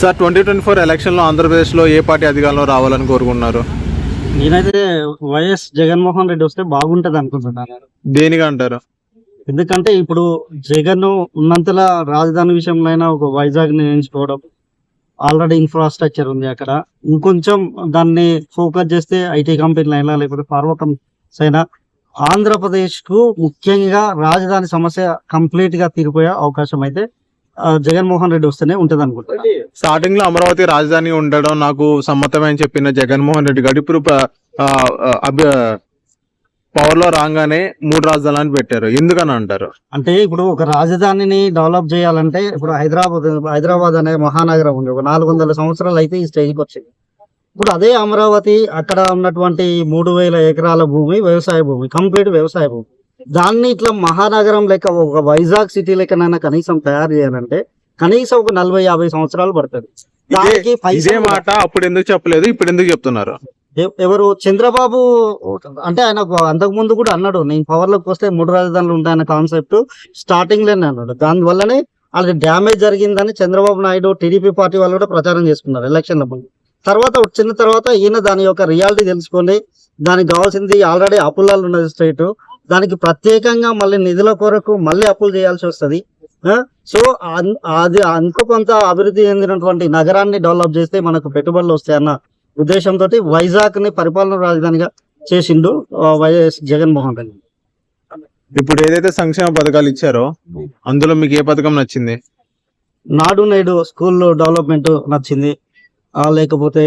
Sir 2024 ఎలక్షన్లో ఆంధ్రప్రదేశ్లో ఏ party అధికారంలో రావాలని కోరుకున్నారు? నేనైతే వైఎస్ జగన్మోహన్ రెడ్డి వస్తే బాగుంటది అనుకుంటున్నాను. దేనిగా అంటారు? ఎందుకంటే ఇప్పుడు జగన్ ఉన్నంతలా రాజధాని విషయంలో అయినా ఒక వైజాగ్ ని ఎంచుకోవడం, ఆల్రెడీ ఇన్ఫ్రాస్ట్రక్చర్ ఉంది అక్కడ. ఇంకొంచెం దాన్ని ఫోకస్ చేస్తే ఐటీ కంపెనీలు అయినా లేకపోతే ఫార్మా కంపెనీస్ అయినా ఆంధ్రప్రదేశ్ కు ముఖ్యంగా రాజధాని సమస్య కంప్లీట్ గా తీరిపోయే అవకాశం అయితే జగన్మోహన్ రెడ్డి వస్తేనే ఉంటది అనుకుంటా. స్టార్టింగ్ లో అమరావతి రాజధాని ఉండడం నాకు సమ్మతమే అని చెప్పిన జగన్మోహన్ రెడ్డి గారు ఇప్పుడు పవర్ లో రాగానే 3 రాజధానులను పెట్టారు. ఎందుకని అంటారు? అంటే ఇప్పుడు ఒక రాజధానిని డెవలప్ చేయాలంటే ఇప్పుడు హైదరాబాద్ అనే మహానగరం ఉంది. ఒక 400 సంవత్సరాలు అయితే ఈ స్టేజ్కి వచ్చింది. ఇప్పుడు అదే అమరావతి అక్కడ ఉన్నటువంటి 3000 ఎకరాల భూమి వ్యవసాయ భూమి, కంప్లీట్ వ్యవసాయ భూమి. దాన్ని ఇట్లా మహానగరం లెక్క ఒక వైజాగ్ సిటీ లెక్కనైనా కనీసం తయారు చేయాలంటే కనీసం ఒక 40-50 సంవత్సరాలు పడుతుంది. ఇదే మాట అప్పుడు ఎందుకు చెప్పలేదు, ఇప్పుడు ఎందుకు చెప్తున్నారు? ఎవరు? చంద్రబాబు అంటే ఆయన అంతకు ముందు కూడా అన్నాడు, నేను పవర్ లోకి వస్తే 3 రాజధానులు ఉంటాయన్న కాన్సెప్ట్ స్టార్టింగ్ లోనే అన్నాడు. దానివల్లనే వాళ్ళకి డ్యామేజ్ జరిగిందని చంద్రబాబు నాయుడు టీడీపీ పార్టీ వాళ్ళు కూడా ప్రచారం చేసుకున్నారు ఎలక్షన్ల ముందు. తర్వాత వచ్చిన తర్వాత ఈయన దాని యొక్క రియాలిటీ తెలుసుకొని దానికి కావాల్సింది ఆల్రెడీ అప్పులలో ఉన్నది స్టేట్, దానికి ప్రత్యేకంగా మళ్ళీ నిధుల కొరకు మళ్ళీ అప్పులు చేయాల్సి వస్తుంది. సో అది అంత కొంత అభివృద్ధి చెందినటువంటి నగరాన్ని డెవలప్ చేస్తే మనకు పెట్టుబడులు వస్తాయన్న ఉద్దేశంతో వైజాగ్ ని పరిపాలన రాజధానిగా చేసిండు వైఎస్ జగన్మోహన్ రెడ్డి. ఇప్పుడు ఏదైతే సంక్షేమ పథకాలు ఇచ్చారో అందులో మీకు ఏ పథకం నచ్చింది? నాడు నేడు స్కూల్ డెవలప్మెంట్ నచ్చింది. లేకపోతే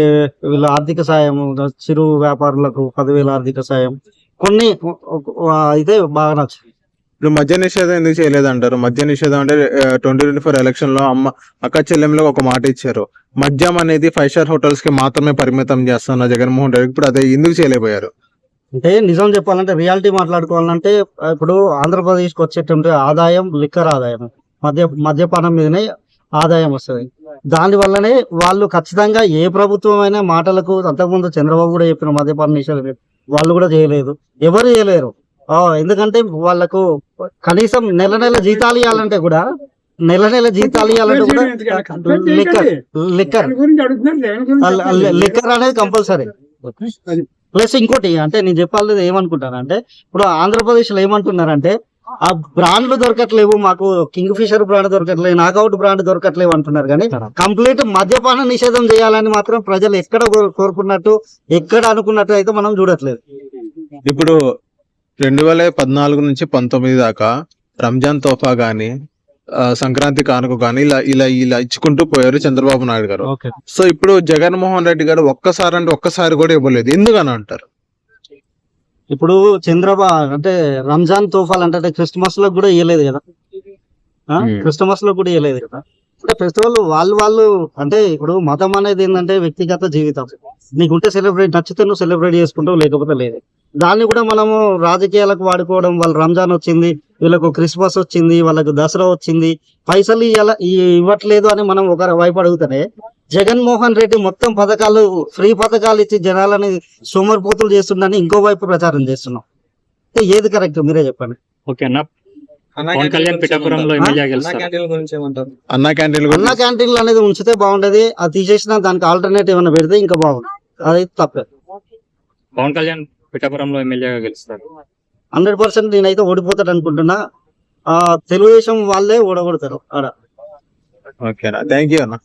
వీళ్ళ ఆర్థిక సాయం, చిరు వ్యాపారులకు 10,000 ఆర్థిక సాయం, కొన్ని అయితే బాగా నచ్చింది. ఇప్పుడు మద్య నిషేధం ఎందుకు చేయలేదంటారు? మద్య నిషేధం అంటే 2024 ఎలక్షన్ లో అక్క చెల్లెంలో ఒక మాట ఇచ్చారు, మద్యం అనేది 5 స్టార్ హోటల్స్ కి మాత్రమే పరిమితం చేస్తున్న జగన్మోహన్ రెడ్డి ఇప్పుడు అదే ఎందుకు చేయలేకపోయారు? అంటే నిజం చెప్పాలంటే రియాలిటీ మాట్లాడుకోవాలంటే ఇప్పుడు ఆంధ్రప్రదేశ్ కి వచ్చేటువంటి ఆదాయం లిక్కర్ ఆదాయం, మద్యపానం మీదనే ఆదాయం వస్తుంది. దాని వల్లనే వాళ్ళు ఖచ్చితంగా ఏ ప్రభుత్వం అయినా మాటలకు, అంతకుముందు చంద్రబాబు కూడా చెప్పిన మద్యపాన నిషేధం వాళ్ళు కూడా చేయలేదు, ఎవరు చేయలేరు. ఎందుకంటే వాళ్ళకు కనీసం నెల జీతాలు ఇవ్వాలంటే కూడా లిక్కర్ అనేది కంపల్సరీ. ప్లస్ ఇంకోటి అంటే నేను చెప్పాలి ఏమనుకుంటానంటే ఇప్పుడు ఆంధ్రప్రదేశ్ లో ఏమంటున్నారంటే ఆ బ్రాండ్లు దొరకట్లేవు, మాకు కింగ్ ఫిషర్ బ్రాండ్ దొరకట్లేదు, నాకౌట్ బ్రాండ్ దొరకట్లేవు అంటున్నారు. కానీ కంప్లీట్ మద్యపాన నిషేధం చేయాలని మాత్రం ప్రజలు ఎక్కడ కోరుకున్నట్టు, ఎక్కడ అనుకున్నట్టు అయితే మనం చూడట్లేదు. ఇప్పుడు 2014 నుంచి 19 దాకా రంజాన్ తోఫా గానీ సంక్రాంతి కానుక గానీ ఇలా ఇచ్చుకుంటూ పోయారు చంద్రబాబు నాయుడు గారు. సో ఇప్పుడు జగన్మోహన్ రెడ్డి గారు ఒక్కసారి కూడా ఇవ్వలేదు, ఎందుకని అంటారు? ఇప్పుడు చంద్రబాబు అంటే రంజాన్ తోఫాలు అంటే క్రిస్మస్ లో కూడా ఇవ్వలేదు కదా, క్రిస్మస్ లో కూడా ఇవ్వలేదు కదా. అంటే ఫెస్టివల్ వాళ్ళు అంటే ఇప్పుడు మతం అనేది ఏంటంటే వ్యక్తిగత జీవితం, నీకుంటే సెలబ్రేట్, నచ్చితే నువ్వు సెలబ్రేట్ చేసుకుంటావు, లేకపోతే లేదు. దాన్ని కూడా మనము రాజకీయాలకు వాడుకోవడం, వాళ్ళు రంజాన్ వచ్చింది, వీళ్ళకు క్రిస్మస్ వచ్చింది, వాళ్ళకు దసరా వచ్చింది, పైసలు ఇవ్వట్లేదు అని మనం ఒక వైపు అడుగుతానే, జగన్మోహన్ రెడ్డి మొత్తం పథకాలు ఫ్రీ పథకాలు ఇచ్చి జనాలని సోమరిపోతులు చేస్తుండని ఇంకో వైపు ప్రచారం చేస్తున్నాం. ఏది కరెక్ట్ మీరే చెప్పండి. ఓకేనా? అన్నా క్యాంటీన్లు అనేది ఉంచితే బాగుంటది, అది తీసేసిన దానికి ఆల్టర్నేటివ్ ఏమైనా పెడితే ఇంకా బాగుంది, అది తప్పే. పవన్ కళ్యాణ్ పిఠాపురంలో ఎమ్మెల్యేగా గెలుస్తారు 100%. నేనైతే ఓడిపోతాడు అనుకుంటున్నా. తెలుగుదేశం వాళ్ళే ఓడగొడతారు ఆడ. ఓకేనా? థ్యాంక్ యూ అన్న.